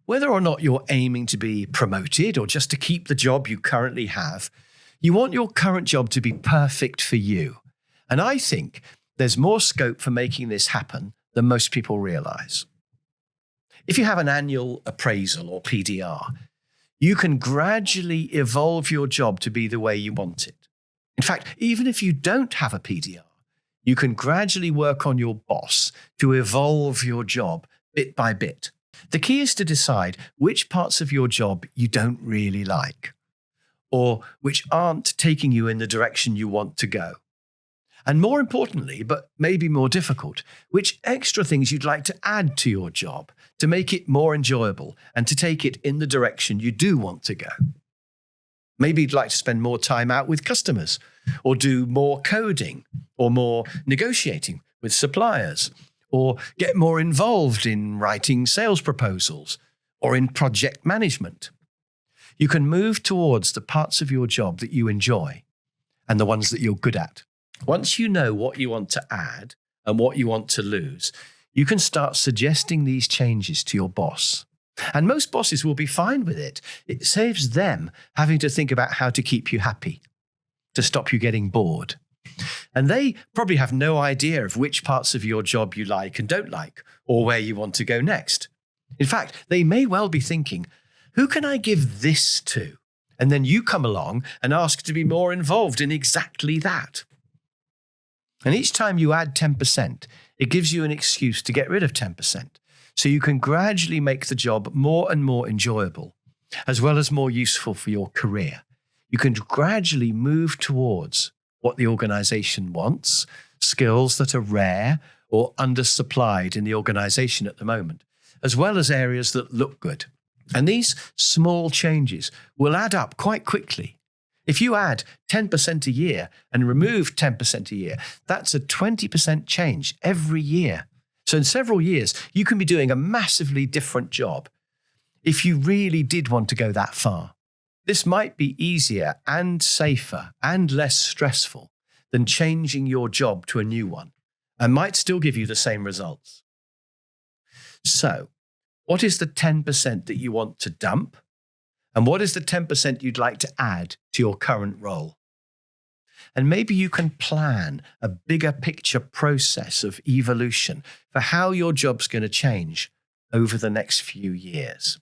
Whether or not you're aiming to be promoted or just to keep the job you currently have, you want your current job to be perfect for you. And I think there's more scope for making this happen than most people realize. If you have an annual appraisal or PDR, you can gradually evolve your job to be the way you want it. In fact, even if you don't have a PDR, you can gradually work on your boss to evolve your job bit by bit. The key is to decide which parts of your job you don't really like, or which aren't taking you in the direction you want to go. And more importantly, but maybe more difficult, which extra things you'd like to add to your job to make it more enjoyable and to take it in the direction you do want to go. Maybe you'd like to spend more time out with customers, or do more coding, or more negotiating with suppliers, or get more involved in writing sales proposals, or in project management. You can move towards the parts of your job that you enjoy and the ones that you're good at. Once you know what you want to add and what you want to lose, you can start suggesting these changes to your boss. And most bosses will be fine with it. It saves them having to think about how to keep you happy, to stop you getting bored. And they probably have no idea of which parts of your job you like and don't like, or where you want to go next. In fact, they may well be thinking, who can I give this to? And then you come along and ask to be more involved in exactly that. And each time you add 10%, it gives you an excuse to get rid of 10%. So you can gradually make the job more and more enjoyable, as well as more useful for your career. You can gradually move towards what the organization wants, skills that are rare or undersupplied in the organization at the moment, as well as areas that look good. And these small changes will add up quite quickly. If you add 10% a year and remove 10% a year, that's a 20% change every year. So in several years, you can be doing a massively different job if you really did want to go that far. This might be easier and safer and less stressful than changing your job to a new one, and might still give you the same results. So, what is the 10% that you want to dump? And what is the 10% you'd like to add to your current role? And maybe you can plan a bigger picture process of evolution for how your job's going to change over the next few years.